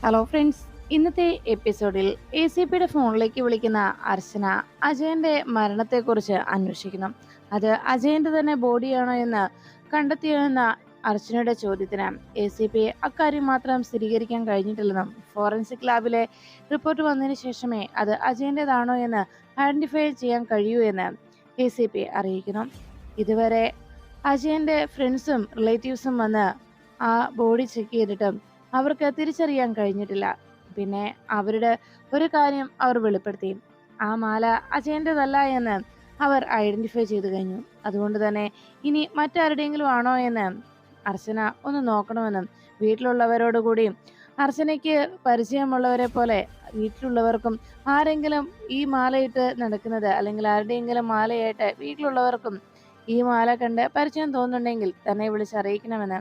Hello friends, ഇന്നത്തെ എപ്പിസോഡിൽ ACPയുടെ ഫോണിലേക്ക് വിളിക്കുന്ന അർച്ചന അജയന്റെ മരണത്തെക്കുറിച്ച് അന്വേഷിക്കുന്നു. അത് അജയന്റെ തന്നെ ബോഡിയാണോ എന്ന് കണ്ടെത്തിയോ എന്ന അർച്ചനയുടെ ചോദ്യത്തിന് ACP അക്കാര്യം മാത്രം സ്ഥിരീകരിക്കാൻ കഴിഞ്ഞിട്ടില്ലെന്നും ഫോറൻസിക് ലാബിലെ റിപ്പോർട്ട് വന്നതിന് ശേഷമേ അത് അജയന്റേതാണോ എന്ന് ഐഡന്റിഫൈ ചെയ്യാൻ കഴിയൂ എന്ന് ACP അറിയിക്കുന്നു. ഇതുവരെ അജയന്റെ ഫ്രണ്ട്സും റിലേറ്റീവ്സും വന്ന് ആ ബോഡി ചെക്ക് ചെയ്തിട്ടും അവർക്ക് തിരിച്ചറിയാൻ കഴിഞ്ഞിട്ടില്ല. പിന്നെ അവരുടെ ഒരു കാര്യം അവർ വെളിപ്പെടുത്തി. ആ മാല അജയന്റേതല്ല എന്ന് അവർ ഐഡന്റിഫൈ ചെയ്തു കഴിഞ്ഞു. അതുകൊണ്ട് തന്നെ ഇനി മറ്റാരുടെയെങ്കിലും ആണോ എന്ന് അർച്ചന ഒന്ന് നോക്കണമെന്നും വീട്ടിലുള്ളവരോട് കൂടി അർച്ചനയ്ക്ക് പരിചയമുള്ളവരെ പോലെ വീട്ടിലുള്ളവർക്കും ആരെങ്കിലും ഈ മാലയിട്ട് നടക്കുന്നത് അല്ലെങ്കിൽ ആരുടെയെങ്കിലും മാലയായിട്ട് വീട്ടിലുള്ളവർക്കും ഈ മാല കണ്ട് പരിചയം തോന്നുന്നുണ്ടെങ്കിൽ തന്നെ വിളിച്ചറിയിക്കണമെന്ന്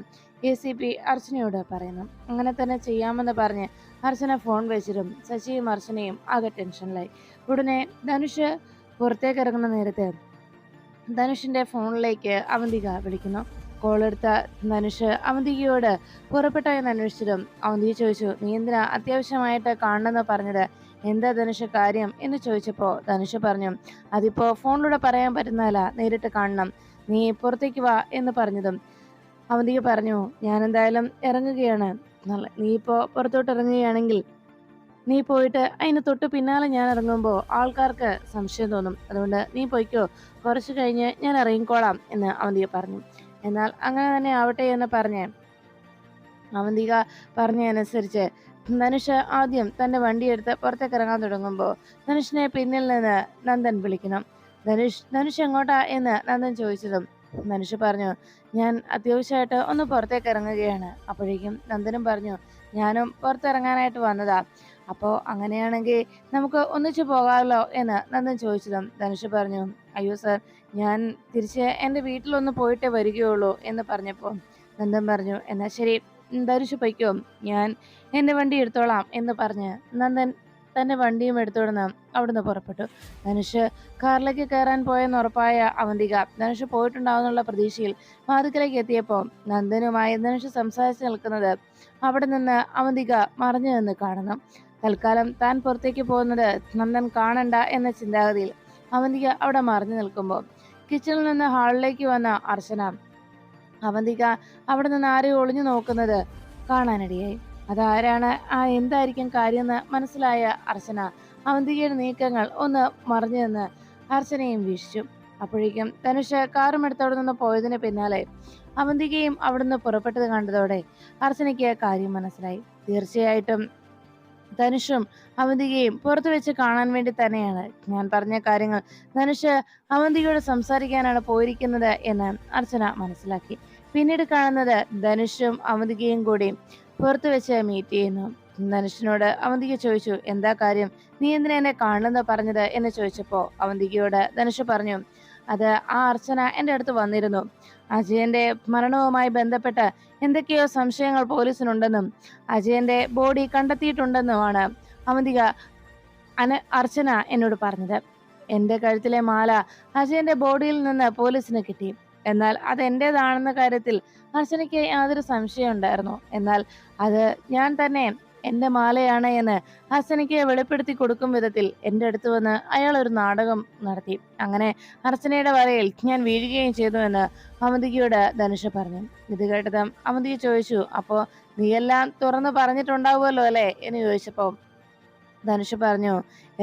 ACP അർച്ചനയോട് പറയുന്നു. അങ്ങനെ തന്നെ ചെയ്യാമെന്ന് പറഞ്ഞ് അർച്ചന ഫോൺ വെച്ചിട്ടും ശശിയും അർച്ചനയും ആകെ ടെൻഷനിലായി. ഉടനെ ധനുഷ് പുറത്തേക്ക് ഇറങ്ങുന്ന നേരത്ത് ധനുഷിന്റെ ഫോണിലേക്ക് അവന്തിക വിളിക്കുന്നു. കോൾ എടുത്ത ധനുഷ് അവന്തികയോട് പുറപ്പെട്ടോ എന്ന് അന്വേഷിച്ചിട്ടും അവന്തിക ചോദിച്ചു, നീ എന്തിനാ അത്യാവശ്യമായിട്ട് കാണണമെന്ന് പറഞ്ഞത്, എന്താ ധനുഷ് കാര്യം എന്ന് ചോദിച്ചപ്പോൾ ധനുഷ് പറഞ്ഞു, അതിപ്പോ ഫോണിലൂടെ പറയാൻ പറ്റുന്നതല്ല, നേരിട്ട് കാണണം, നീ പുറത്തേക്ക് വാ എന്ന് പറഞ്ഞതും അവന്തിക പറഞ്ഞു, ഞാൻ എന്തായാലും ഇറങ്ങുകയാണ്, നീ ഇപ്പോൾ പുറത്തോട്ട് ഇറങ്ങുകയാണെങ്കിൽ നീ പോയിട്ട് അതിന് തൊട്ട് പിന്നാലെ ഞാൻ ഇറങ്ങുമ്പോൾ ആൾക്കാർക്ക് സംശയം തോന്നും, അതുകൊണ്ട് നീ പോയിക്കോ, കുറച്ച് കഴിഞ്ഞ് ഞാൻ ഇറങ്ങിക്കോളാം എന്ന് അവന്തിക പറഞ്ഞു. എന്നാൽ അങ്ങനെ തന്നെ ആവട്ടെ എന്ന് പറഞ്ഞ് അവന്തിക പറഞ്ഞതനുസരിച്ച് ധനുഷ് ആദ്യം തന്റെ വണ്ടിയെടുത്ത് പുറത്തേക്ക് ഇറങ്ങാൻ തുടങ്ങുമ്പോൾ ധനുഷിനെ പിന്നിൽ നിന്ന് നന്ദൻ വിളിക്കണം. ധനുഷ് എങ്ങോട്ടാ എന്ന് നന്ദൻ ചോദിച്ചതും ധനുഷ് പറഞ്ഞു, ഞാൻ അത്യാവശ്യമായിട്ട് ഒന്ന് പുറത്തേക്ക് ഇറങ്ങുകയാണ്. അപ്പോഴേക്കും നന്ദനും പറഞ്ഞു, ഞാനും പുറത്തിറങ്ങാനായിട്ട് വന്നതാ, അപ്പോൾ അങ്ങനെയാണെങ്കിൽ നമുക്ക് ഒന്നിച്ചു പോകാമല്ലോ എന്ന് നന്ദൻ ചോദിച്ചതും ധനുഷ് പറഞ്ഞു, അയ്യോ സർ, ഞാൻ തിരിച്ച് എൻ്റെ വീട്ടിലൊന്ന് പോയിട്ടേ വരികയുള്ളൂ എന്ന് പറഞ്ഞപ്പോൾ നന്ദൻ പറഞ്ഞു, എന്നാൽ ശരി, ധനുഷ് പൊയ്ക്കോ, ഞാൻ എൻ്റെ വണ്ടി എടുത്തോളാം എന്ന് പറഞ്ഞ് നന്ദൻ തൻ്റെ വണ്ടിയും എടുത്തോടുന്ന് അവിടുന്ന് പുറപ്പെട്ടു. ധനുഷ് കാറിലേക്ക് കയറാൻ പോയെന്ന് ഉറപ്പായ അവന്തിക ധനുഷ് പോയിട്ടുണ്ടാവുന്നുള്ള പ്രതീക്ഷയിൽ വാതിക്കലേക്ക് എത്തിയപ്പോൾ നന്ദനുമായി ധനുഷ് സംസാരിച്ച് നിൽക്കുന്നത് അവിടെ നിന്ന് അവന്തിക മറിഞ്ഞു നിന്ന് കാണുന്നു. തൽക്കാലം താൻ പുറത്തേക്ക് പോകുന്നത് നന്ദൻ കാണണ്ട എന്ന ചിന്താഗതിയിൽ അവന്തിക അവിടെ മറിഞ്ഞു നിൽക്കുമ്പോൾ കിച്ചണിൽ നിന്ന് ഹാളിലേക്ക് വന്ന അർച്ചന അവന്തിക അവിടെ നിന്ന് ആരെയും ഒളിഞ്ഞു നോക്കുന്നത് കാണാനിടയായി. അതാരാണ്, എന്തായിരിക്കും കാര്യമെന്ന് മനസ്സിലായ അർച്ചന അവന്തികയുടെ നീക്കങ്ങൾ ഒന്ന് മറിഞ്ഞു നിന്ന് അർച്ചനയും വീക്ഷിച്ചു. അപ്പോഴേക്കും ധനുഷ് കാറും എടുത്ത് അവിടെ നിന്ന് പോയതിന് പിന്നാലെ അവന്തികയും അവിടുന്ന് പുറപ്പെട്ടത് കണ്ടതോടെ അർച്ചനയ്ക്ക് കാര്യം മനസ്സിലായി. തീർച്ചയായിട്ടും ധനുഷും അവന്തികയും പുറത്തു വെച്ച് കാണാൻ വേണ്ടി തന്നെയാണ് ഞാൻ പറഞ്ഞ കാര്യങ്ങൾ ധനുഷ് അവന്തികയോട് സംസാരിക്കാനാണ് പോയിരിക്കുന്നത് എന്ന് അർച്ചന മനസ്സിലാക്കി. പിന്നീട് കാണുന്നത് ധനുഷും അവന്തികയും കൂടി പുറത്തു വെച്ച് മീറ്റ് ചെയ്യുന്നു. ധനുഷിനോട് അവന്തിക ചോദിച്ചു, എന്താ കാര്യം, നീ എന്തിനാ എന്നെ കാണുന്നത് പറഞ്ഞത് എന്ന് ചോദിച്ചപ്പോ അവന്തികയോട് ധനുഷ് പറഞ്ഞു, അത് ആ അർച്ചന എൻ്റെ അടുത്ത് വന്നിരുന്നു, അജയന്റെ മരണവുമായി ബന്ധപ്പെട്ട് എന്തൊക്കെയോ സംശയങ്ങൾ പോലീസിനുണ്ടെന്നും അജയന്റെ ബോഡി കണ്ടെത്തിയിട്ടുണ്ടെന്നുമാണ് അവന്തിക അർച്ചന എന്നോട് പറഞ്ഞത്. എന്റെ കഴുത്തിലെ മാല അജയന്റെ ബോഡിയിൽ നിന്ന് പോലീസിന് കിട്ടി. എന്നാൽ അത് എന്റേതാണെന്ന കാര്യത്തിൽ അർച്ചനയ്ക്ക് യാതൊരു സംശയം ഉണ്ടായിരുന്നു. എന്നാൽ അത് ഞാൻ തന്നെ എന്റെ മാലയാണ് എന്ന് അർച്ചനയ്ക്ക് വെളിപ്പെടുത്തി കൊടുക്കും വിധത്തിൽ എന്റെ അടുത്ത് വന്ന് അയാൾ ഒരു നാടകം നടത്തി. അങ്ങനെ അർച്ചനയുടെ വലയിൽ ഞാൻ വീഴുകയും ചെയ്തു എന്ന് അവന്തികയോട് ധനുഷ് പറഞ്ഞു. ഇത് കേട്ടതും അവന്തിക ചോദിച്ചു, അപ്പോ നീയെല്ലാം തുറന്നു പറഞ്ഞിട്ടുണ്ടാവുമല്ലോ അല്ലേ എന്ന് ചോദിച്ചപ്പോ ധനുഷ് പറഞ്ഞു,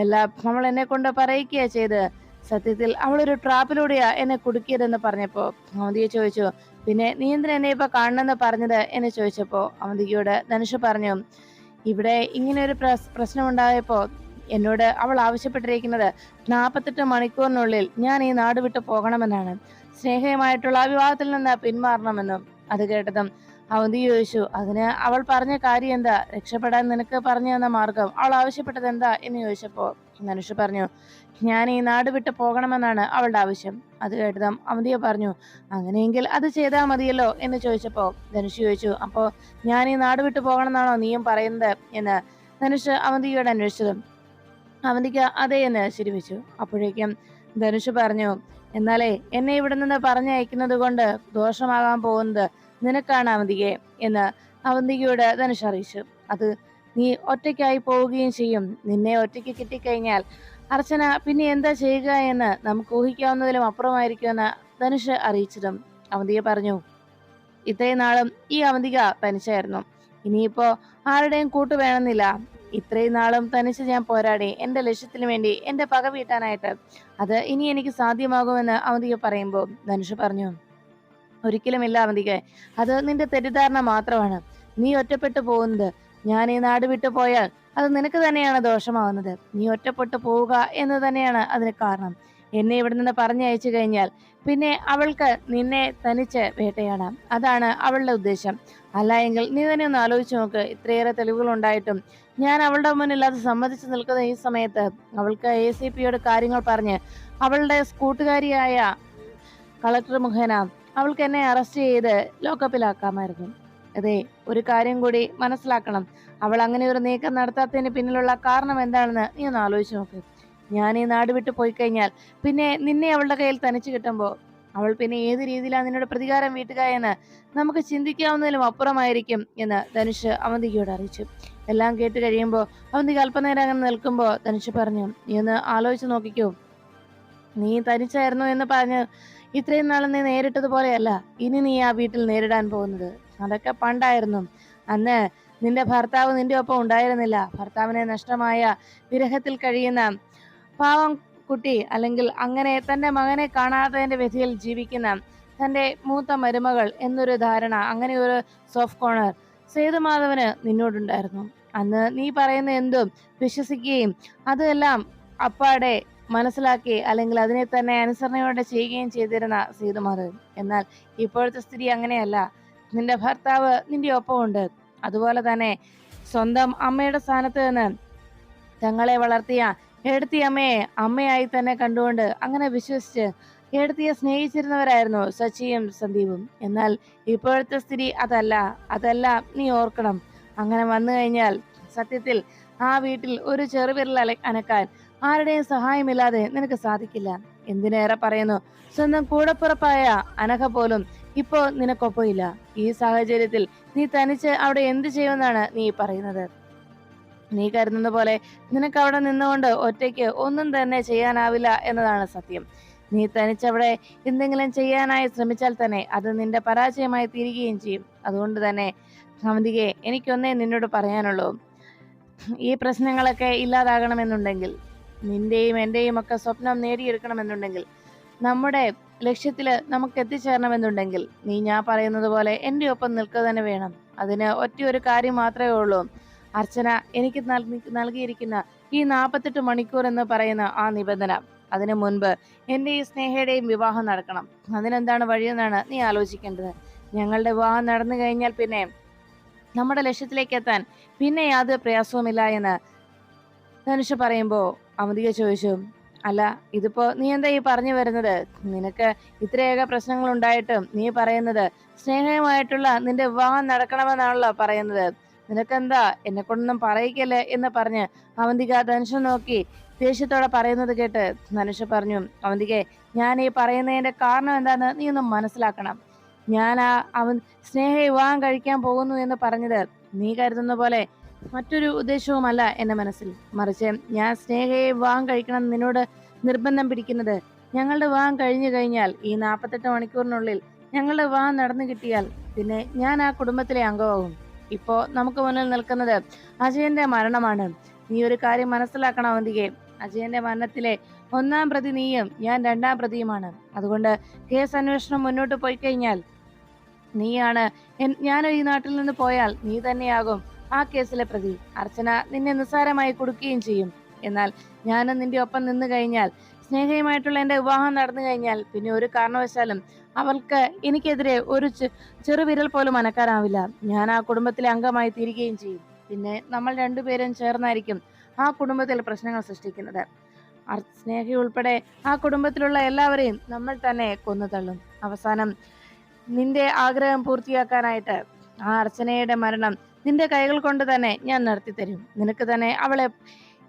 എല്ലാം അവൾ എന്നെ കൊണ്ട് പറയിക്കുക ചെയ്ത്, സത്യത്തിൽ അവളൊരു ട്രാപ്പിലൂടെയാ എന്നെ കുടുക്കിയതെന്ന് പറഞ്ഞപ്പോ അവന്തിക ചോദിച്ചു, പിന്നെ നീ എന്തിനാ എന്നെ ഇപ്പൊ കാണണമെന്ന് പറഞ്ഞത് എന്ന് ചോദിച്ചപ്പോ അവന്തികയോട് ധനുഷ് പറഞ്ഞു, ഇവിടെ ഇങ്ങനെ ഒരു പ്രശ്നം ഉണ്ടായപ്പോ എന്നോട് അവൾ ആവശ്യപ്പെട്ടിരിക്കുന്നത് 48 മണിക്കൂറിനുള്ളിൽ ഞാൻ ഈ നാട് വിട്ടു പോകണമെന്നാണ്, സ്നേഹമായിട്ടുള്ള വിവാഹത്തിൽ നിന്ന് പിന്മാറണമെന്നും. അത് കേട്ടതും അവന്തിക ചോദിച്ചു, അതിന് അവൾ പറഞ്ഞ കാര്യം എന്താ, രക്ഷപ്പെടാൻ നിനക്ക് പറഞ്ഞു തന്ന മാർഗം അവൾ ആവശ്യപ്പെട്ടത് എന്താ എന്ന് ചോദിച്ചപ്പോ ധനുഷ് പറഞ്ഞു, ഞാൻ ഈ നാട് വിട്ട് പോകണമെന്നാണ് അവളുടെ ആവശ്യം. അത് കേട്ടതും അവന്തിക പറഞ്ഞു, അങ്ങനെയെങ്കിൽ അത് ചെയ്താൽ മതിയല്ലോ എന്ന് ചോദിച്ചപ്പോ ധനുഷ് ചോദിച്ചു, അപ്പോ ഞാൻ ഈ നാട് വിട്ടു പോകണമെന്നാണോ നീയും പറയുന്നത് എന്ന് ധനുഷ് അവന്തികയോട് അന്വേഷിച്ചതും അവന്തിക അതേ എന്ന് ശരിവെച്ചു. അപ്പോഴേക്കും ധനുഷ് പറഞ്ഞു, എന്നാലേ എന്നെ ഇവിടെ നിന്ന് പറഞ്ഞയക്കുന്നത് കൊണ്ട് ദോഷമാകാൻ പോകുന്നത് നിനക്കാണ് അവന്തികയെ എന്ന് അവന്തികയോട് ധനുഷ് അറിയിച്ചു. അത് നീ ഒറ്റയ്ക്കായി പോവുകയും ചെയ്യും. നിന്നെ ഒറ്റയ്ക്ക് കിട്ടിക്കഴിഞ്ഞാൽ അർച്ചന പിന്നെ എന്താ ചെയ്യുക എന്ന് നമുക്ക് ഊഹിക്കാവുന്നതിലും അപ്പുറമായിരിക്കുമെന്ന് ധനുഷ് അറിയിച്ചതും അവന്തിക പറഞ്ഞു, ഇത്രയും നാളും ഈ അവന്തിക തനിച്ചായിരുന്നു. ഇനിയിപ്പോ ആരുടെയും കൂട്ട് വേണമെന്നില്ല. ഇത്രയും നാളും തനിച്ച് ഞാൻ പോരാടി എന്റെ ലക്ഷ്യത്തിന് വേണ്ടി, എന്റെ പക വീട്ടാനായിട്ട്. അത് ഇനി എനിക്ക് സാധ്യമാകുമെന്ന് അവന്തിക പറയുമ്പോൾ ധനുഷ് പറഞ്ഞു, ഒരിക്കലുമില്ല അവന്തിക, അത് നിന്റെ തെറ്റിദ്ധാരണ മാത്രമാണ്. നീ ഒറ്റപ്പെട്ടു പോകുന്നത്, ഞാൻ ഈ നാട് വിട്ടു പോയാൽ അത് നിനക്ക് തന്നെയാണ് ദോഷമാവുന്നത്. നീ ഒറ്റപ്പെട്ടു പോവുക എന്ന് തന്നെയാണ് അതിന് കാരണം. എന്നെ ഇവിടെ നിന്ന് പറഞ്ഞയച്ചു കഴിഞ്ഞാൽ പിന്നെ അവൾക്ക് നിന്നെ തനിച്ച് വേട്ടയാടാം. അതാണ് അവളുടെ ഉദ്ദേശം. അല്ല എങ്കിൽ നീ തന്നെ ഒന്ന് ആലോചിച്ച് നോക്ക്. ഇത്രയേറെ തെളിവുകൾ ഉണ്ടായിട്ടും ഞാൻ അവളുടെ മുന്നിൽ അത് സമ്മതിച്ചു നിൽക്കുന്ന ഈ സമയത്ത് അവൾക്ക് ACPയോട് കാര്യങ്ങൾ പറഞ്ഞ് അവളുടെ കൂട്ടുകാരിയായ കളക്ടർ മുഖേന അവൾക്ക് എന്നെ അറസ്റ്റ് ചെയ്ത് ലോക്കപ്പിലാക്കാമായിരുന്നു. അതെ, ഒരു കാര്യം കൂടി മനസ്സിലാക്കണം. അവൾ അങ്ങനെ ഒരു നീക്കം നടത്താത്തതിന് പിന്നിലുള്ള കാരണം എന്താണെന്ന് നീ ഒന്ന് ആലോചിച്ച് നോക്ക്. ഞാൻ ഈ നാട് വിട്ടു പോയി കഴിഞ്ഞാൽ പിന്നെ നിന്നെ അവളുടെ കയ്യിൽ തനിച്ച് കിട്ടുമ്പോൾ അവൾ പിന്നെ ഏത് രീതിയിലാണ് നിന്നോട് പ്രതികാരം വീട്ടുക എന്ന് നമുക്ക് ചിന്തിക്കാവുന്നതിലും അപ്പുറമായിരിക്കും എന്ന് ധനുഷ് അവന്തികയോട് അറിയിച്ചു. എല്ലാം കേട്ട് കഴിയുമ്പോൾ അവന്തിക അല്പനേരം അങ്ങനെ നിൽക്കുമ്പോൾ ധനുഷ് പറഞ്ഞു, നീ ഒന്ന് ആലോചിച്ച് നോക്കിക്കോ. നീ തനിച്ചായിരുന്നു എന്ന് പറഞ്ഞ് ഇത്രയും നാളും നീ നേരിട്ടതുപോലെയല്ല ഇനി നീ ആ വീട്ടിൽ നേരിടാൻ പോകുന്നത്. അതൊക്കെ പണ്ടായിരുന്നു. അന്ന് നിന്റെ ഭർത്താവ് നിന്റെ ഒപ്പം ഉണ്ടായിരുന്നില്ല. ഭർത്താവിനെ നഷ്ടമായ വിരഹത്തിൽ കഴിയുന്ന പാവം കുട്ടി, അല്ലെങ്കിൽ അങ്ങനെ തന്റെ മകനെ കാണാത്തതിന്റെ വ്യഥയിൽ ജീവിക്കുന്ന തന്റെ മൂത്ത മരുമകൾ എന്നൊരു ധാരണ, അങ്ങനെ ഒരു സോഫ്റ്റ് കോർണർ സേതുമാധവന് നിന്നോടുണ്ടായിരുന്നു. അന്ന് നീ പറയുന്ന എന്തും വിശ്വസിക്കുകയും അതെല്ലാം അപ്പാടെ മനസ്സിലാക്കി അല്ലെങ്കിൽ അതിനെ തന്നെ അനുസരണയോടെ ചെയ്യുകയും ചെയ്തിരുന്ന സേതുമാധവൻ. എന്നാൽ ഇപ്പോഴത്തെ സ്ഥിതി അങ്ങനെയല്ല. നിന്റെ ഭർത്താവ് നിന്റെ ഒപ്പമുണ്ട്. അതുപോലെ തന്നെ സ്വന്തം അമ്മയുടെ സ്ഥാനത്ത് നിന്ന് തങ്ങളെ വളർത്തിയ ഏടത്തിയമ്മയെ അമ്മയായി തന്നെ കണ്ടുകൊണ്ട് അങ്ങനെ വിശ്വസിച്ച് ഏടത്തിയെ സ്നേഹിച്ചിരുന്നവരായിരുന്നു സച്ചിയും സന്ദീപും. എന്നാൽ ഇപ്പോഴത്തെ സ്ഥിതി അതല്ല നീ ഓർക്കണം. അങ്ങനെ വന്നു കഴിഞ്ഞാൽ സത്യത്തിൽ ആ വീട്ടിൽ ഒരു ചെറുവിരൽ അനക്കാൻ ആരുടെയും സഹായമില്ലാതെ നിനക്ക് സാധിക്കില്ല. എന്തിനേറെ പറയുന്നു, സ്വന്തം കൂടപ്പുറപ്പായ അനഘ പോലും ഇപ്പോ നിനക്കൊപ്പം ഇല്ല. ഈ സാഹചര്യത്തിൽ നീ തനിച്ച് അവിടെ എന്ത് ചെയ്യുമെന്നാണ് നീ പറയുന്നത്? നീ കരുതുന്ന പോലെ നിനക്ക് അവിടെ നിന്നുകൊണ്ട് ഒറ്റയ്ക്ക് ഒന്നും തന്നെ ചെയ്യാനാവില്ല എന്നതാണ് സത്യം. നീ തനിച്ചവിടെ എന്തെങ്കിലും ചെയ്യാനായി ശ്രമിച്ചാൽ തന്നെ അത് നിന്റെ പരാജയമായി തീരുകയും ചെയ്യും. അതുകൊണ്ട് തന്നെ അവന്തികയെ, എനിക്കൊന്നേ നിന്നോട് പറയാനുള്ളൂ. ഈ പ്രശ്നങ്ങളൊക്കെ ഇല്ലാതാകണമെന്നുണ്ടെങ്കിൽ, നിന്റെയും എന്റെയും ഒക്കെ സ്വപ്നം നേടിയെടുക്കണമെന്നുണ്ടെങ്കിൽ, നമ്മുടെ ലക്ഷ്യത്തില് നമുക്ക് എത്തിച്ചേരണമെന്നുണ്ടെങ്കിൽ നീ ഞാൻ പറയുന്നത് പോലെ എന്റെ ഒപ്പം നിൽക്കുക തന്നെ വേണം. അതിന് ഒറ്റയൊരു കാര്യം മാത്രമേ ഉള്ളൂ. അർച്ചന എനിക്ക് നൽകിയിരിക്കുന്ന ഈ 48 മണിക്കൂർ എന്ന് പറയുന്ന ആ നിബന്ധന, അതിനു മുൻപ് എന്റെ ഈ സ്നേഹയുടെയും വിവാഹം നടക്കണം. അതിനെന്താണ് വഴിയെന്നാണ് നീ ആലോചിക്കേണ്ടത്. ഞങ്ങളുടെ വിവാഹം നടന്നു കഴിഞ്ഞാൽ പിന്നെ നമ്മുടെ ലക്ഷ്യത്തിലേക്ക് എത്താൻ പിന്നെ യാതൊരു പ്രയാസവുമില്ല എന്ന് ധനുഷ് പറയുമ്പോ അവന്തിക ചോദിച്ചു, അല്ല ഇതിപ്പോ നീ എന്താ ഈ പറഞ്ഞു വരുന്നത്? നിനക്ക് ഇത്രയേറെ പ്രശ്നങ്ങൾ ഉണ്ടായിട്ടും നീ പറയുന്നത് സ്നേഹമായിട്ടുള്ള നിന്റെ വിവാഹം നടക്കണമെന്നാണല്ലോ പറയുന്നത്. നിനക്കെന്താ എന്നെ കൊണ്ടൊന്നും പറയിക്കല്ലേ എന്ന് പറഞ്ഞ് അവന്തിക ധനുഷ് നോക്കി ദേഷ്യത്തോടെ പറയുന്നത് കേട്ട് ധനുഷ് പറഞ്ഞു, അവന്തികെ, ഞാൻ ഈ പറയുന്നതിന്റെ കാരണം എന്താന്ന് നീ ഒന്ന് മനസ്സിലാക്കണം. ഞാൻ അവൻ സ്നേഹയെ വിവാഹം കഴിക്കാൻ പോകുന്നു എന്ന് പറഞ്ഞത് നീ കരുതുന്ന പോലെ മറ്റൊരു ഉദ്ദേശവുമല്ല എന്റെ മനസ്സിൽ. മറിച്ച് ഞാൻ സ്നേഹയെ വിവാഹം കഴിക്കണം നിന്നോട് നിർബന്ധം പിടിക്കുന്നത്, ഞങ്ങളുടെ വിവാഹം കഴിഞ്ഞു കഴിഞ്ഞാൽ ഈ 48 മണിക്കൂറിനുള്ളിൽ ഞങ്ങളുടെ വിവാഹം നടന്നു കിട്ടിയാൽ പിന്നെ ഞാൻ ആ കുടുംബത്തിലെ അംഗമാകും. ഇപ്പോ നമുക്ക് മുന്നിൽ നിൽക്കുന്നത് അജയന്റെ മരണമാണ്. നീ ഒരു കാര്യം മനസ്സിലാക്കണം അവന്തികെ, അജയന്റെ മരണത്തിലെ 1-ാം പ്രതി നീയും ഞാൻ 2-ാം പ്രതിയുമാണ്. അതുകൊണ്ട് കേസ് അന്വേഷണം മുന്നോട്ട് പോയി കഴിഞ്ഞാൽ നീയാണ്, ഞാൻ ഈ നാട്ടിൽ നിന്ന് പോയാൽ നീ തന്നെയാകും ആ കേസിലെ പ്രതി. അർച്ചന നിന്നെ നിസ്സാരമായി കൊടുക്കുകയും ചെയ്യും. എന്നാൽ ഞാനും നിന്റെ ഒപ്പം നിന്ന് കഴിഞ്ഞാൽ, സ്നേഹയുമായിട്ടുള്ള എന്റെ വിവാഹം നടന്നു കഴിഞ്ഞാൽ പിന്നെ ഒരു കാരണവശാലും അവൾക്ക് എനിക്കെതിരെ ഒരു ചെറുവിരൽ പോലും അനക്കാനാവില്ല. ഞാൻ ആ കുടുംബത്തിലെ അംഗമായി തീരുകയും ചെയ്യും. പിന്നെ നമ്മൾ രണ്ടുപേരും ചേർന്നായിരിക്കും ആ കുടുംബത്തിൽ പ്രശ്നങ്ങൾ സൃഷ്ടിക്കുന്നത്. സ്നേഹയുൾപ്പെടെ ആ കുടുംബത്തിലുള്ള എല്ലാവരെയും നമ്മൾ തന്നെ കൊന്നു തള്ളും. അവസാനം നിന്റെ ആഗ്രഹം പൂർത്തിയാക്കാനായിട്ട് ആ അർച്ചനയുടെ മരണം നിന്റെ കൈകൾ കൊണ്ട് തന്നെ ഞാൻ നടത്തി തരും. നിനക്ക് തന്നെ അവളെ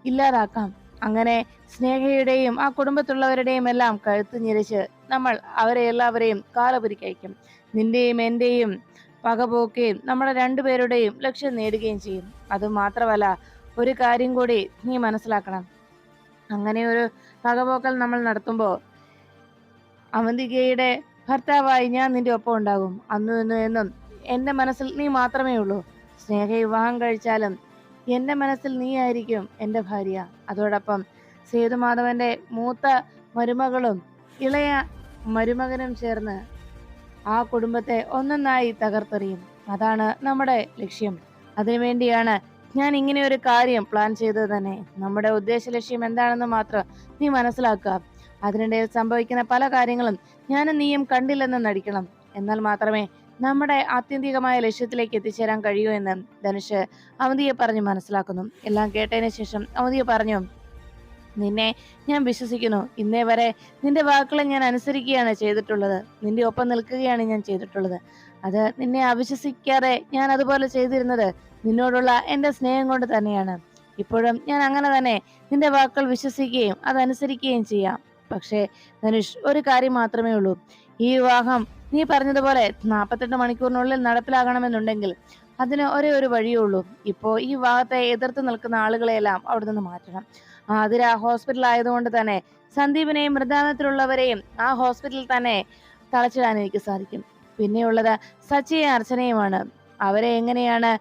ഇല്ലാതാക്കാം. അങ്ങനെ സ്നേഹയുടെയും ആ കുടുംബത്തുള്ളവരുടെയും എല്ലാം കഴുത്ത് ഞെരിച്ച് നമ്മൾ അവരെ എല്ലാവരെയും കാലപുരിക്കയക്കും. നിന്റെയും എന്റെയും പകപോക്കുകയും നമ്മുടെ രണ്ടുപേരുടെയും ലക്ഷ്യം നേടുകയും ചെയ്യും. അതുമാത്രമല്ല, ഒരു കാര്യം കൂടി നീ മനസ്സിലാക്കണം. അങ്ങനെ ഒരു പകപോക്കൽ നമ്മൾ നടത്തുമ്പോൾ അവന്തികയുടെ ഭർത്താവായി ഞാൻ നിന്റെ ഒപ്പം ഉണ്ടാകും. അന്നും ഇന്നും എന്നും എന്റെ മനസ്സിൽ നീ മാത്രമേ ഉള്ളൂ. സ്നേഹ വിവാഹം കഴിച്ചാലും എന്റെ മനസ്സിൽ നീ ആയിരിക്കും എന്റെ ഭാര്യ. അതോടൊപ്പം സേതുമാധവന്റെ മൂത്ത മരുമകളും ഇളയ മരുമകനും ചേർന്ന് ആ കുടുംബത്തെ ഒന്നൊന്നായി തകർത്തെറിയും. അതാണ് നമ്മുടെ ലക്ഷ്യം. അതിനുവേണ്ടിയാണ് ഞാൻ ഇങ്ങനെ ഒരു കാര്യം പ്ലാൻ ചെയ്തത് തന്നെ. നമ്മുടെ ഉദ്ദേശ ലക്ഷ്യം എന്താണെന്ന് മാത്രം നീ മനസ്സിലാക്കുക. അതിനിടയിൽ സംഭവിക്കുന്ന പല കാര്യങ്ങളും ഞാനും നീയും കണ്ടില്ലെന്ന് നടിക്കണം. എന്നാൽ മാത്രമേ നമ്മുടെ ആത്യന്തികമായ ലക്ഷ്യത്തിലേക്ക് എത്തിച്ചേരാൻ കഴിയൂ എന്ന് ധനുഷ് അവന്തിയെ പറഞ്ഞു മനസ്സിലാക്കുന്നു. എല്ലാം കേട്ടതിന് ശേഷം അവന്തിയെ പറഞ്ഞു, നിന്നെ ഞാൻ വിശ്വസിക്കുന്നു. ഇന്നേ വരെ നിന്റെ വാക്കുകളെ ഞാൻ അനുസരിക്കുകയാണ് ചെയ്തിട്ടുള്ളത്. നിന്റെ ഒപ്പം നിൽക്കുകയാണ് ഞാൻ ചെയ്തിട്ടുള്ളത്. അത് നിന്നെ അവിശ്വസിക്കാതെ ഞാൻ അതുപോലെ ചെയ്തിരുന്നത് നിന്നോടുള്ള എന്റെ സ്നേഹം കൊണ്ട് തന്നെയാണ്. ഇപ്പോഴും ഞാൻ അങ്ങനെ തന്നെ നിന്റെ വാക്കുകൾ വിശ്വസിക്കുകയും അതനുസരിക്കുകയും ചെയ്യാം. പക്ഷേ ധനുഷ്, ഒരു കാര്യം മാത്രമേ ഉള്ളൂ. ഈ വിവാഹം നീ പറഞ്ഞതുപോലെ 48 മണിക്കൂറിനുള്ളിൽ നടപ്പിലാകണമെന്നുണ്ടെങ്കിൽ അതിന് ഒരേ ഒരു വഴിയേ ഉള്ളൂ. ഇപ്പോ ഈ വിവാഹത്തെ എതിർത്ത് നിൽക്കുന്ന ആളുകളെയെല്ലാം അവിടെ നിന്ന് മാറ്റണം. ആതിര ഹോസ്പിറ്റൽ ആയതുകൊണ്ട് തന്നെ സന്ദീപിനെയും മൃതാനത്തിലുള്ളവരെയും ആ ഹോസ്പിറ്റലിൽ തന്നെ തളച്ചിടാൻ എനിക്ക് സാധിക്കും. പിന്നെയുള്ളത് സച്ചിയും അർച്ചനയുമാണ്. അവരെ എങ്ങനെയാണ്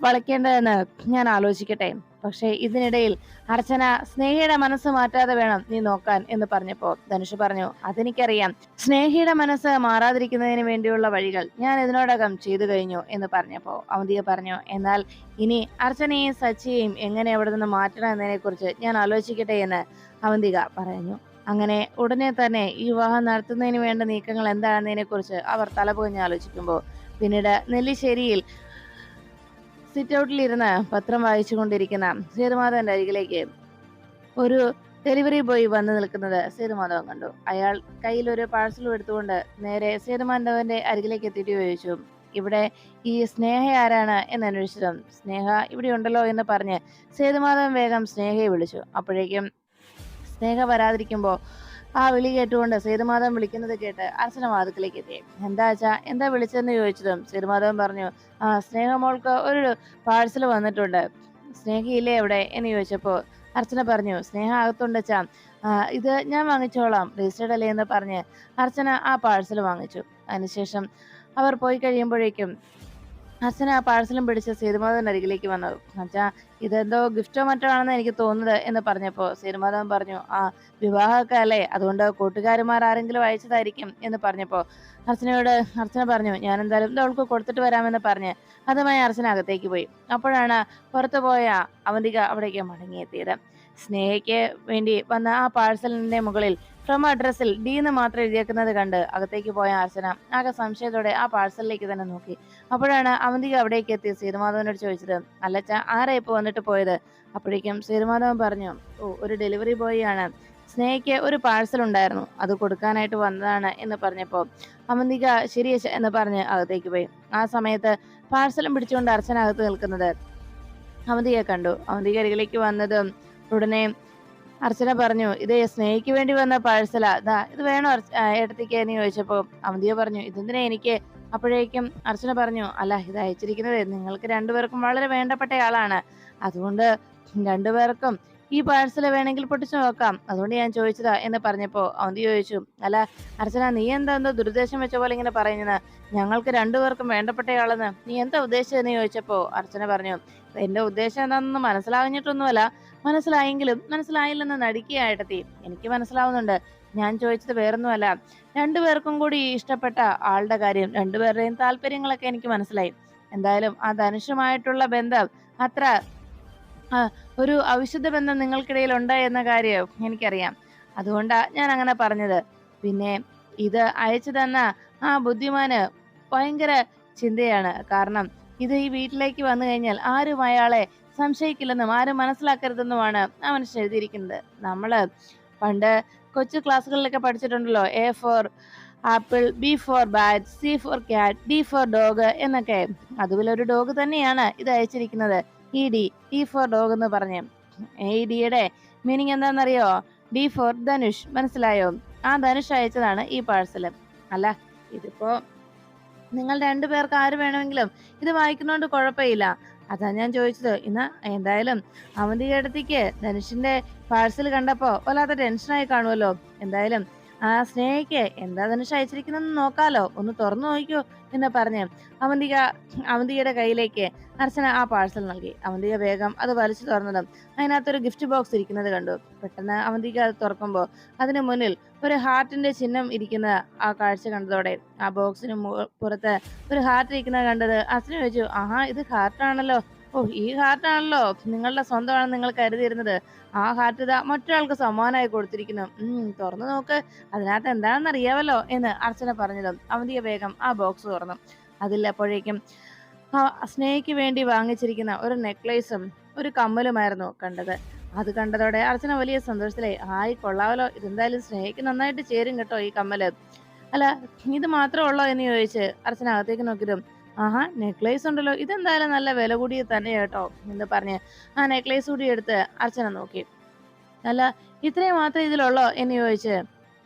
വളയ്ക്കേണ്ടതെന്ന് ഞാൻ ആലോചിക്കട്ടെ. പക്ഷെ ഇതിനിടയിൽ അർച്ചന സ്നേഹയുടെ മനസ്സ് മാറ്റാതെ വേണം നീ നോക്കാൻ എന്ന് പറഞ്ഞപ്പോ ധനുഷ് പറഞ്ഞു, അതെനിക്കറിയാം. സ്നേഹയുടെ മനസ്സ് മാറാതിരിക്കുന്നതിന് വേണ്ടിയുള്ള വഴികൾ ഞാൻ ഇതിനോടകം ചെയ്തു കഴിഞ്ഞു എന്ന് പറഞ്ഞപ്പോ അവന്തിക പറഞ്ഞു, എന്നാൽ ഇനി അർച്ചനയെയും സച്ചിയെയും എങ്ങനെ അവിടെ നിന്ന് മാറ്റണം എന്നതിനെ കുറിച്ച് ഞാൻ ആലോചിക്കട്ടെ എന്ന് അവന്തിക പറഞ്ഞു. അങ്ങനെ ഉടനെ തന്നെ ഈ വിവാഹം നടത്തുന്നതിന് വേണ്ട നീക്കങ്ങൾ എന്താണെന്നതിനെ കുറിച്ച് അവർ തലപുകഞ്ഞ് ആലോചിക്കുമ്പോൾ പിന്നീട് നെല്ലിശ്ശേരിയിൽ സിറ്റ് ഔട്ടിലിരുന്ന് പത്രം വായിച്ചുകൊണ്ടിരിക്കുന്ന സേതുമാധവന്റെ അരികിലേക്ക് ഒരു ഡെലിവറി ബോയ് വന്നു നിൽക്കുന്നത് സേതുമാധവൻ കണ്ടു. അയാൾ കയ്യിൽ ഒരു പാഴ്സലും എടുത്തുകൊണ്ട് നേരെ സേതുമാധവന്റെ അരികിലേക്ക് എത്തിയിട്ട് ചോദിച്ചു, ഇവിടെ ഈ സ്നേഹ ആരാണ് എന്ന് അന്വേഷിച്ചതും സ്നേഹ ഇവിടെ ഉണ്ടല്ലോ എന്ന് പറഞ്ഞ് സേതുമാധവൻ വേഗം സ്നേഹയെ വിളിച്ചു. അപ്പോഴേക്കും സ്നേഹ വരാതിരിക്കുമ്പോൾ ആ വിളി കേട്ടുകൊണ്ട് സേതുമാധവൻ വിളിക്കുന്നത് കേട്ട് അർച്ചന വാതിക്കലേക്ക് എത്തി. എന്താ അച്ഛാ, എന്താ വിളിച്ചതെന്ന് ചോദിച്ചതും സേതുമാധവൻ പറഞ്ഞു, സ്നേഹ മോൾക്ക് ഒരു പാഴ്സൽ വന്നിട്ടുണ്ട്. സ്നേഹയില്ലേ എവിടെ എന്ന് ചോദിച്ചപ്പോൾ അർച്ചന പറഞ്ഞു, സ്നേഹ അകത്തുണ്ട് അച്ഛാ, ഇത് ഞാൻ വാങ്ങിച്ചോളാം, രജിസ്റ്റേർഡ് അല്ലേ എന്ന് പറഞ്ഞ് അർച്ചന ആ പാഴ്സൽ വാങ്ങിച്ചു. അതിനുശേഷം അവർ പോയി കഴിയുമ്പോഴേക്കും അർച്ചന ആ പാഴ്സലും പിടിച്ച് സേതുമാധവന്റെ അരികിലേക്ക് വന്നു. അച്ഛാ, ഇതെന്തോ ഗിഫ്റ്റോ മറ്റോ ആണെന്ന് എനിക്ക് തോന്നുന്നത് എന്ന് പറഞ്ഞപ്പോൾ സേതുമാധവൻ പറഞ്ഞു, വിവാഹമൊക്കെ അല്ലേ, അതുകൊണ്ട് കൂട്ടുകാരുമാർ ആരെങ്കിലും അയച്ചതായിരിക്കും എന്ന് പറഞ്ഞപ്പോൾ അർച്ചന പറഞ്ഞു, ഞാൻ എന്തായാലും ഇത് അവൾക്ക് കൊടുത്തിട്ട് വരാമെന്ന് പറഞ്ഞ് അതുമായി അർച്ചന അകത്തേക്ക് പോയി. അപ്പോഴാണ് പുറത്തു പോയ അവന്തിക അവിടേക്ക് മടങ്ങിയെത്തിയത്. സ്നേഹയ്ക്ക് വേണ്ടി വന്ന ആ പാഴ്സലിന്റെ മുകളിൽ ഫ്രം അഡ്രസ്സിൽ ഡി എന്ന് മാത്രം എഴുതിയേക്കുന്നത് കണ്ട് അകത്തേക്ക് പോയ അർച്ചന ആകെ സംശയത്തോടെ ആ പാഴ്സലിലേക്ക് തന്നെ നോക്കി. അപ്പോഴാണ് അവന്തിക അവിടേക്ക് എത്തി സേതുമാധവനോട് ചോദിച്ചത്, അല്ലച്ച, ആരാ ഇപ്പൊ വന്നിട്ട് പോയത്? അപ്പോഴേക്കും സേതുമാധവൻ പറഞ്ഞു, ഒരു ഡെലിവറി ബോയ് ആണ്, സ്നേഹയ്ക്ക് ഒരു പാഴ്സൽ ഉണ്ടായിരുന്നു, അത് കൊടുക്കാനായിട്ട് വന്നതാണ് എന്ന് പറഞ്ഞപ്പോൾ അവന്തിക ശരിയച്ച എന്ന് പറഞ്ഞ് അകത്തേക്ക് പോയി. ആ സമയത്ത് പാഴ്സലും പിടിച്ചുകൊണ്ട് അർച്ചന അകത്ത് നിൽക്കുന്നത് അവന്തികയെ കണ്ടു. അവന്തിക അരികിലേക്ക് വന്നതും ഉടനെ അർച്ചന പറഞ്ഞു, ഇത് സ്നേഹിക്ക് വേണ്ടി വന്ന പാഴ്സലാ, ഇത് വേണോ ഏട്ടത്തിക്ക് എന്ന് ചോദിച്ചപ്പോ അവന്തിക പറഞ്ഞു, ഇതെന്തിനാ എനിക്ക്? അപ്പോഴേക്കും അർച്ചന പറഞ്ഞു, അല്ല, ഇത് അയച്ചിരിക്കുന്നത് നിങ്ങൾക്ക് രണ്ടുപേർക്കും വളരെ വേണ്ടപ്പെട്ട ആളാണ്, അതുകൊണ്ട് രണ്ടുപേർക്കും ഈ പാഴ്സൽ വേണമെങ്കിൽ പൊട്ടിച്ചു നോക്കാം, അതുകൊണ്ട് ഞാൻ ചോദിച്ചതാ എന്ന് പറഞ്ഞപ്പോ അവന്തി ചോദിച്ചു, അല്ല അർച്ചന, നീ എന്തോ ദുരുദ്ദേശം വെച്ച പോലെ ഇങ്ങനെ പറയുന്നത്, ഞങ്ങൾക്ക് രണ്ടുപേർക്കും വേണ്ടപ്പെട്ടയാളെന്ന് നീ എന്താ ഉദ്ദേശിച്ചതെന്ന് ചോദിച്ചപ്പോ അർച്ചന പറഞ്ഞു, എന്റെ ഉദ്ദേശം എന്താണെന്ന് മനസ്സിലാകഞ്ഞിട്ടൊന്നുമല്ല, മനസ്സിലായെങ്കിലും മനസ്സിലായില്ലെന്ന് നടിക്കുകയായിട്ടെത്തി, എനിക്ക് മനസ്സിലാവുന്നുണ്ട്. ഞാൻ ചോദിച്ചത് വേറൊന്നുമല്ല, രണ്ടുപേർക്കും കൂടി ഇഷ്ടപ്പെട്ട ആളുടെ കാര്യം, രണ്ടുപേരുടെയും താല്പര്യങ്ങളൊക്കെ എനിക്ക് മനസ്സിലായി. എന്തായാലും ആ ധനുഷുമായിട്ടുള്ള ബന്ധം അത്ര ഒരു അവിശുദ്ധ ബന്ധം നിങ്ങൾക്കിടയിൽ ഉണ്ട് എന്ന കാര്യം എനിക്കറിയാം, അതുകൊണ്ടാ ഞാൻ അങ്ങനെ പറഞ്ഞത്. പിന്നെ ഇത് അയച്ചു തന്ന ആ ബുദ്ധിമാന് ഭയങ്കര ചിന്തയാണ്, കാരണം ഇത് ഈ വീട്ടിലേക്ക് വന്നു കഴിഞ്ഞാൽ ആരും അയാളെ സംശയിക്കില്ലെന്നും ആരും മനസ്സിലാക്കരുതെന്നുമാണ് ആ മനുഷ്യൻ എഴുതിയിരിക്കുന്നത്. നമ്മള് പണ്ട് കൊച്ചു ക്ലാസ്സുകളിലൊക്കെ പഠിച്ചിട്ടുണ്ടല്ലോ, A for apple, B for bat, C for cat, D for dog എന്നൊക്കെ. അതുപോലൊരു ഡോഗ് തന്നെയാണ് ഇത് അയച്ചിരിക്കുന്നത്, ഈ ഡി ഫോർ ഡോഗ് എന്ന് പറഞ്ഞ്. ഈ ഡിയുടെ മീനിങ് എന്താണെന്നറിയോ? D for Dhanush. മനസ്സിലായോ? ആ ധനുഷ് അയച്ചതാണ് ഈ പാഴ്സല്. അല്ല, ഇതിപ്പോ നിങ്ങൾ രണ്ടുപേർക്ക് ആര് വേണമെങ്കിലും ഇത് വായിക്കുന്നോണ്ട് കുഴപ്പമില്ല. അതാ ഞാൻ ചോദിച്ചത്. ഇന്ന് എന്തായാലും അവന്തികേട്ടത്തിക്ക് ധനുഷിന്റെ പാഴ്സൽ കണ്ടപ്പോ വല്ലാത്ത ടെൻഷനായി കാണുമല്ലോ. എന്തായാലും ആ സ്നേഹയ്ക്ക് എന്താ ധനുഷ് അയച്ചിരിക്കുന്നെന്ന് നോക്കാലോ, ഒന്ന് തുറന്നു നോക്കിയോ എന്ന് പറഞ്ഞ് അവന്തിക അവന്തികയുടെ കയ്യിലേക്ക് അർച്ചന ആ പാഴ്സൽ നൽകി. അവന്തിക വേഗം അത് വലിച്ചു തുറന്നതും അതിനകത്തൊരു ഗിഫ്റ്റ് ബോക്സ് ഇരിക്കുന്നത് കണ്ടു. പെട്ടെന്ന് അവന്തിക അത് തുറക്കുമ്പോൾ അതിന് മുന്നിൽ ഒരു ഹാർട്ടിന്റെ ചിഹ്നം ഇരിക്കുന്ന ആ കാഴ്ച കണ്ടതോടെ ആ ബോക്സിന് പുറത്ത് ഒരു ഹാർട്ട് ഇരിക്കുന്നത് കണ്ടത് അച്ഛന് ചോദിച്ചു, ആഹാ ഇത് ഹാർട്ടാണല്ലോ. ഓ, ഈ ഹാർട്ടാണല്ലോ നിങ്ങളുടെ സ്വന്തമാണെന്ന് നിങ്ങൾ കരുതിയിരുന്നത്. ആ ഹാർട്ട് ഇതാ മറ്റൊരാൾക്ക് സമ്മാനമായി കൊടുത്തിരിക്കുന്നു. തുറന്നു നോക്ക്, അതിനകത്ത് എന്താണെന്ന് അറിയാവല്ലോ എന്ന് അർച്ചന പറഞ്ഞതും അവന്തിക വേഗം ആ ബോക്സ് തുറന്നു. അതിൽ അപ്പോഴേക്കും ആ സ്നേഹയ്ക്ക് വേണ്ടി വാങ്ങിച്ചിരിക്കുന്ന ഒരു നെക്ലേസും ഒരു കമ്മലുമായിരുന്നു കണ്ടത്. അത് കണ്ടതോടെ അർച്ചന വലിയ സന്തോഷത്തിലായി. ആയി കൊള്ളാവല്ലോ, ഇതെന്തായാലും സ്നേഹയ്ക്ക് നന്നായിട്ട് ചേരും കേട്ടോ ഈ കമ്മല്. അല്ല, ഇത് മാത്രമേ ഉള്ളോ എന്ന് ചോദിച്ച് അർച്ചന അകത്തേക്ക് നോക്കിയതും, ആഹാ നെക്ലേസ് ഉണ്ടല്ലോ, ഇതെന്തായാലും നല്ല വില കൂടിയത് തന്നെ കേട്ടോ എന്ന് പറഞ്ഞ് ആ നെക്ലേസ് കൂടി എടുത്ത് അർച്ചന നോക്കി. അല്ല, ഇത്രയും മാത്രമേ ഇതിലുള്ളോ എന്ന് ചോദിച്ച്,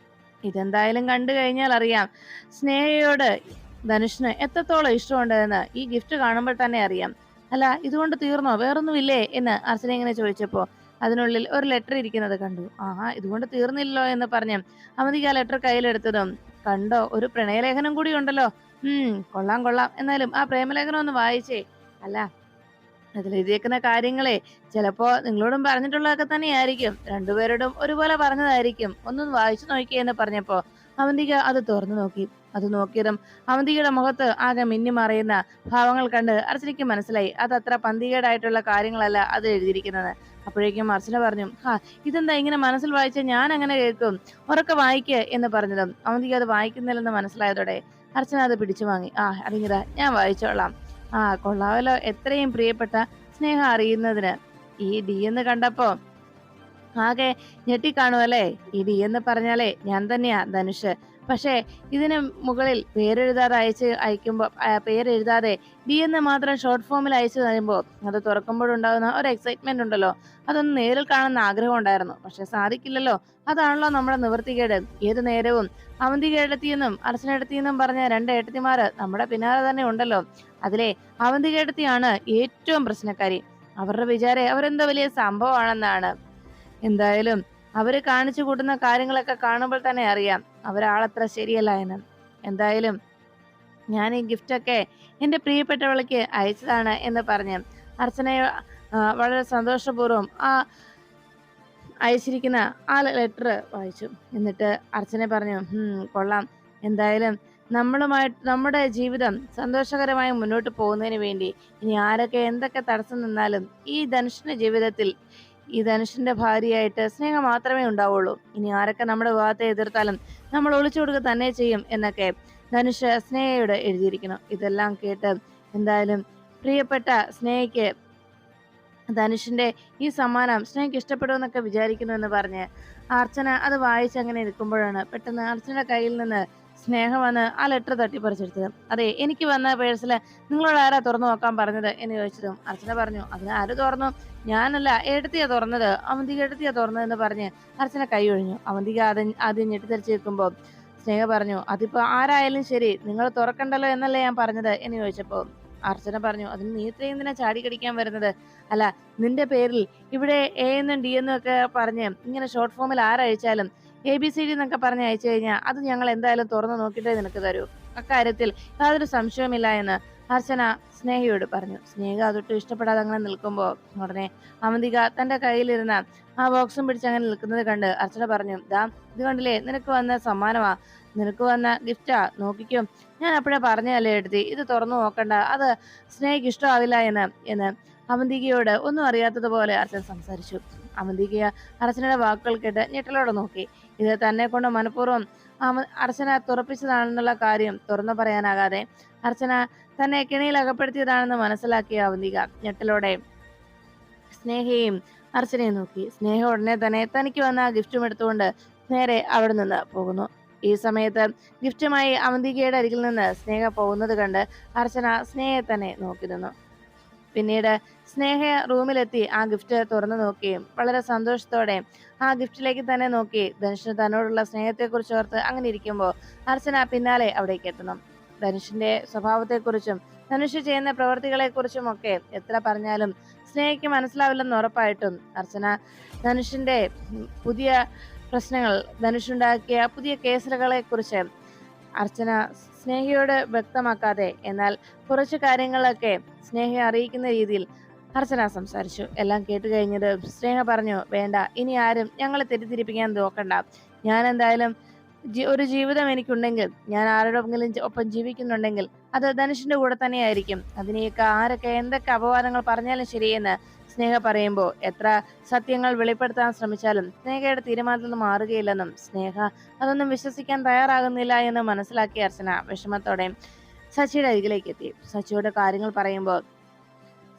ഇതെന്തായാലും കണ്ടു കഴിഞ്ഞാൽ അറിയാം സ്നേഹയോട് ധനുഷിന് എത്രത്തോളം ഇഷ്ടമുണ്ടെന്ന് ഈ ഗിഫ്റ്റ് കാണുമ്പോൾ തന്നെ അറിയാം. അല്ല, ഇതുകൊണ്ട് തീർന്നോ, വേറൊന്നുമില്ലേ എന്ന് അർച്ചന ഇങ്ങനെ ചോദിച്ചപ്പോ അതിനുള്ളിൽ ഒരു ലെറ്റർ ഇരിക്കുന്നത് കണ്ടു. ആഹാ, ഇതുകൊണ്ട് തീർന്നില്ലല്ലോ എന്ന് പറഞ്ഞ് അവന്തിക്ക് ആ ലെറ്റർ കയ്യിലെടുത്തതും, കണ്ടോ ഒരു പ്രണയലേഖനം കൂടി ഉണ്ടല്ലോ. കൊള്ളാം കൊള്ളാം, എന്നാലും ആ പ്രേമലേഖനം ഒന്ന് വായിച്ചേ. അല്ല, അതിൽ എഴുതിയേക്കുന്ന കാര്യങ്ങളെ ചിലപ്പോ നിങ്ങളോടും പറഞ്ഞിട്ടുള്ളതൊക്കെ തന്നെയായിരിക്കും, രണ്ടുപേരോടും ഒരുപോലെ പറഞ്ഞതായിരിക്കും, ഒന്നും വായിച്ചു നോക്കിയേ എന്ന് പറഞ്ഞപ്പോ അവന്തിക അത് തുറന്നു നോക്കി. അത് നോക്കിയതും അവന്തികയുടെ മുഖത്ത് ആകെ മിന്നി മറയുന്ന ഭാവങ്ങൾ കണ്ട് അർച്ചനയ്ക്ക് മനസ്സിലായി അത് അത്ര പന്തികേടായിട്ടുള്ള കാര്യങ്ങളല്ല അത് എഴുതിയിരിക്കുന്നത്. അപ്പോഴേക്കും അർച്ചന പറഞ്ഞു, ഇതെന്താ ഇങ്ങനെ മനസ്സിൽ വായിച്ച ഞാൻ അങ്ങനെ കേൾക്കും, ഉറക്കെ വായിക്ക് എന്ന് പറഞ്ഞതും അവന്തിക അത് വായിക്കുന്നില്ലെന്ന് മനസ്സിലായതോടെ അർച്ചന അത് പിടിച്ചു വാങ്ങി. അറിഞ്ഞതാ, ഞാൻ വായിച്ചോളാം. കൊള്ളാവല്ലോ, എത്രയും പ്രിയപ്പെട്ട സ്നേഹം അറിയുന്നതിന്. ഈ ഡി എന്ന് കണ്ടപ്പോ ആകെ ഞെട്ടിക്കാണുമല്ലേ. ഈ ഡി എന്ന് പറഞ്ഞാലേ ഞാൻ തന്നെയാ, ധനുഷ്. പക്ഷേ ഇതിന് മുകളിൽ പേരെഴുതാതെ അയക്കുമ്പോൾ പേരെഴുതാതെ ഡി എന്ന് മാത്രം ഷോർട്ട് ഫോമിൽ അയച്ചു തരുമ്പോൾ അത് തുറക്കുമ്പോഴുണ്ടാകുന്ന ഒരു എക്സൈറ്റ്മെന്റ് ഉണ്ടല്ലോ, അതൊന്ന് നേരിൽ കാണുന്ന ആഗ്രഹം ഉണ്ടായിരുന്നു. പക്ഷെ സാധിക്കില്ലല്ലോ, അതാണല്ലോ നമ്മുടെ നിവൃത്തികേട്. ഏതു നേരവും അവന്തികേടത്തിയെന്നും അർച്ചനേടത്തിയെന്നും പറഞ്ഞ രണ്ട് ഏട്ടത്തിമാര് നമ്മുടെ പിന്നാലെ തന്നെ ഉണ്ടല്ലോ. അതിലെ അവന്തികേടത്തിയാണ് ഏറ്റവും പ്രശ്നക്കാരി. അവരുടെ വിചാരം അവരെന്തോ വലിയ സംഭവമാണെന്നാണ്. എന്തായാലും അവര് കാണിച്ചു കൂട്ടുന്ന കാര്യങ്ങളൊക്കെ കാണുമ്പോൾ തന്നെ അറിയാം അവരാളത്ര ശരിയല്ല എന്ന്. എന്തായാലും ഞാൻ ഈ ഗിഫ്റ്റൊക്കെ എന്റെ പ്രിയപ്പെട്ടവൾക്ക് അയച്ചതാണ് എന്ന് പറഞ്ഞ് അർച്ചനയെ വളരെ സന്തോഷപൂർവ്വം ആ അയച്ചിരിക്കുന്ന ആ ലെറ്റർ വായിച്ചു. എന്നിട്ട് അർച്ചന പറഞ്ഞു, കൊള്ളാം, എന്തായാലും നമ്മുടെ ജീവിതം സന്തോഷകരമായി മുന്നോട്ട് പോകുന്നതിന് വേണ്ടി ഇനി ആരൊക്കെ എന്തൊക്കെ തടസ്സം നിന്നാലും ഈ ധനുഷിന്റെ ജീവിതത്തിൽ ഈ ധനുഷിന്റെ ഭാര്യയായിട്ട് സ്നേഹം മാത്രമേ ഉണ്ടാവുള്ളൂ. ഇനി ആരൊക്കെ നമ്മുടെ വിവാഹത്തെ എതിർത്താലും നമ്മൾ ഒളിച്ചു കൊടുക്കുക തന്നെ ചെയ്യും എന്നൊക്കെ ധനുഷ് സ്നേഹയോട് എഴുതിയിരിക്കണം. ഇതെല്ലാം കേട്ട് എന്തായാലും പ്രിയപ്പെട്ട സ്നേഹയ്ക്ക് ധനുഷിന്റെ ഈ സമ്മാനം സ്നേഹയ്ക്ക് ഇഷ്ടപ്പെടുമെന്നൊക്കെ വിചാരിക്കുന്നു എന്ന് പറഞ്ഞ് അർച്ചന അത് വായിച്ച് അങ്ങനെ നിൽക്കുമ്പോഴാണ് പെട്ടെന്ന് അർച്ചനയുടെ കയ്യിൽ നിന്ന് സ്നേഹം വന്ന് ആ ലെറ്റർ തട്ടിപ്പറിച്ചെടുത്തത്. അതെ, എനിക്ക് വന്ന പേഴ്സില് നിങ്ങളോട് ആരാ തുറന്നു നോക്കാൻ പറഞ്ഞത് എന്ന് ചോദിച്ചതും അർച്ചന പറഞ്ഞു, അതിന് ആര് തുറന്നു, ഞാനല്ല, ഏട്ടത്തിയാ തുറന്നത്, അവന്തിക ഏട്ടത്തിയാ തുറന്നതെന്ന് പറഞ്ഞ് അർച്ചന കൈ ഒഴിഞ്ഞു. അവന്തിക ആദ്യം ഞെട്ടിത്തെറിച്ച് നിൽക്കുമ്പോൾ സ്നേഹ പറഞ്ഞു, അതിപ്പോ ആരായാലും ശരി നിങ്ങൾ തുറക്കണ്ടല്ലോ എന്നല്ലേ ഞാൻ പറഞ്ഞത് എന്ന് ചോദിച്ചപ്പോ അർച്ചന പറഞ്ഞു, അതിന് നീ ഇത്രയും എന്തിനാ ചാടി കടിക്കാൻ വരുന്നത്. അല്ല, നിന്റെ പേരിൽ ഇവിടെ എ എന്നും ഡി എന്നും ഒക്കെ പറഞ്ഞ് ഇങ്ങനെ ഷോർട്ട് ഫോമിൽ ആരയച്ചാലും ABCD എന്നൊക്കെ പറഞ്ഞ് അയച്ചു കഴിഞ്ഞാൽ അത് ഞങ്ങൾ എന്തായാലും തുറന്നു നോക്കിയിട്ടേ നിനക്ക് തരൂ. അക്കാര്യത്തിൽ യാതൊരു സംശയവുമില്ല എന്ന് അർച്ചന സ്നേഹയോട് പറഞ്ഞു. സ്നേഹ അതൊട്ടും ഇഷ്ടപ്പെടാതെ അങ്ങനെ നിൽക്കുമ്പോൾ ഉടനെ അവന്തിക തന്റെ കയ്യിലിരുന്ന ആ ബോക്സും പിടിച്ച് അങ്ങനെ നിൽക്കുന്നത് കണ്ട് അർച്ചന പറഞ്ഞു, ഇത് കണ്ടില്ലേ, നിനക്ക് വന്ന സമ്മാനമാ, നിനക്ക് വന്ന ഗിഫ്റ്റാ, നോക്കിക്കോ. ഞാൻ അപ്പോഴേ പറഞ്ഞല്ലേ എടുത്തി, ഇത് തുറന്നു നോക്കണ്ട, അത് സ്നേഹയ്ക്ക് ഇഷ്ടമാവില്ല എന്ന് അവന്തികയോട് ഒന്നും അറിയാത്തതുപോലെ അർച്ചന സംസാരിച്ചു. അവന്തിക അർച്ചനയുടെ വാക്കുകൾ കേട്ട് ഞെട്ടലോടെ നോക്കി. ഇത് തന്നെ കൊണ്ട് മനഃപൂർവ്വം അർച്ചന തുറപ്പിച്ചതാണെന്നുള്ള കാര്യം തുറന്നു പറയാനാകാതെ അർച്ചന തന്നെ കെണിയിൽ അകപ്പെടുത്തിയതാണെന്ന് മനസ്സിലാക്കിയ അവന്തിക ഞെട്ടലോടെ സ്നേഹയും അർച്ചനയെ നോക്കി. സ്നേഹ ഉടനെ തന്നെ തനിക്ക് വന്ന ആ ഗിഫ്റ്റും എടുത്തുകൊണ്ട് നേരെ അവിടെ നിന്ന് പോകുന്നു. ഈ സമയത്ത് ഗിഫ്റ്റുമായി അവന്തികയുടെ അരികിൽ നിന്ന് സ്നേഹ പോകുന്നത് കണ്ട് അർച്ചന സ്നേഹയെ തന്നെ നോക്കി നിന്നു. പിന്നീട് സ്നേഹ റൂമിലെത്തി ആ ഗിഫ്റ്റ് തുറന്നു നോക്കുകയും വളരെ സന്തോഷത്തോടെ ആ ഗിഫ്റ്റിലേക്ക് തന്നെ നോക്കി ധനുഷിന് തന്നോടുള്ള സ്നേഹത്തെക്കുറിച്ച് ഓർത്ത് അങ്ങനെ ഇരിക്കുമ്പോൾ അർച്ചന പിന്നാലെ അവിടേക്ക് എത്തുന്നു. ധനുഷിന്റെ സ്വഭാവത്തെക്കുറിച്ചും ധനുഷ് ചെയ്യുന്ന പ്രവൃത്തികളെക്കുറിച്ചുമൊക്കെ എത്ര പറഞ്ഞാലും സ്നേഹയ്ക്ക് മനസ്സിലാവില്ലെന്ന് ഉറപ്പായിട്ടും അർച്ചന ധനുഷിന്റെ പുതിയ പ്രശ്നങ്ങൾ, ധനുഷുണ്ടാക്കിയ പുതിയ കേസുകളെ കുറിച്ച് അർച്ചന സ്നേഹയോട് വ്യക്തമാക്കാതെ, എന്നാൽ കുറച്ചു കാര്യങ്ങളൊക്കെ സ്നേഹയെ അറിയിക്കുന്ന രീതിയിൽ അർച്ചന സംസാരിച്ചു. എല്ലാം കേട്ട് കഴിഞ്ഞത് സ്നേഹ പറഞ്ഞു, വേണ്ട, ഇനി ആരും ഞങ്ങളെ തെറ്റിദ്ധരിപ്പിക്കാൻ നോക്കണ്ട. ഞാൻ എന്തായാലും ഒരു ജീവിതം എനിക്കുണ്ടെങ്കിൽ, ഞാൻ ആരോടെങ്കിലും ഒപ്പം ജീവിക്കുന്നുണ്ടെങ്കിൽ അത് ധനുഷിന്റെ കൂടെ തന്നെയായിരിക്കും. അതിനെയൊക്കെ ആരൊക്കെ എന്തൊക്കെ അപവാദങ്ങൾ പറഞ്ഞാലും ശരിയെന്ന് സ്നേഹ പറയുമ്പോൾ എത്ര സത്യങ്ങൾ വെളിപ്പെടുത്താൻ ശ്രമിച്ചാലും സ്നേഹയുടെ തീരുമാനത്തിൽ നിന്ന് മാറുകയില്ലെന്നും സ്നേഹ അതൊന്നും വിശ്വസിക്കാൻ തയ്യാറാകുന്നില്ല എന്ന് മനസ്സിലാക്കിയ അർച്ചന വിഷമത്തോടെ സച്ചിയുടെ അരികിലേക്ക് എത്തി. സച്ചിയോട് കാര്യങ്ങൾ പറയുമ്പോൾ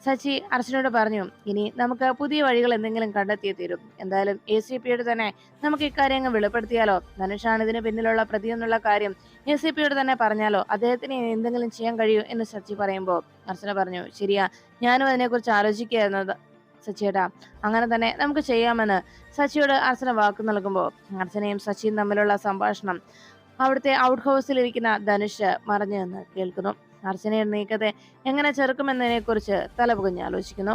സച്ചി അർച്ചനയോട് പറഞ്ഞു, ഇനി നമുക്ക് പുതിയ വഴികൾ എന്തെങ്കിലും കണ്ടെത്തിയേ തീരും. എന്തായാലും ACPയോട് തന്നെ നമുക്ക് ഇക്കാര്യങ്ങൾ വെളിപ്പെടുത്തിയാലോ? ധനുഷാണ് ഇതിന് പിന്നിലുള്ള പ്രതി എന്നുള്ള കാര്യം ACPയോട് തന്നെ പറഞ്ഞാലോ? അദ്ദേഹത്തിന് എന്തെങ്കിലും ചെയ്യാൻ കഴിയൂ എന്ന് സച്ചി പറയുമ്പോൾ അർച്ചന പറഞ്ഞു, ശരിയാ, ഞാനും അതിനെക്കുറിച്ച് ആലോചിക്കുകയായിരുന്നത് സച്ചിയേട്ടാ. അങ്ങനെ തന്നെ നമുക്ക് ചെയ്യാമെന്ന് സച്ചിയോട് അർച്ചന വാക്കു നൽകുമ്പോൾ അർച്ചനയും സച്ചിയും തമ്മിലുള്ള സംഭാഷണം അവിടുത്തെ ഔട്ട് ഹൗസിലിരിക്കുന്ന ധനുഷ് മറഞ്ഞു നിന്ന് കേൾക്കുന്നു. അർച്ചനയുടെ നീക്കത്തെ എങ്ങനെ ചെറുക്കുമെന്നതിനെ കുറിച്ച് തലപുകഞ്ഞ് ആലോചിക്കുന്നു.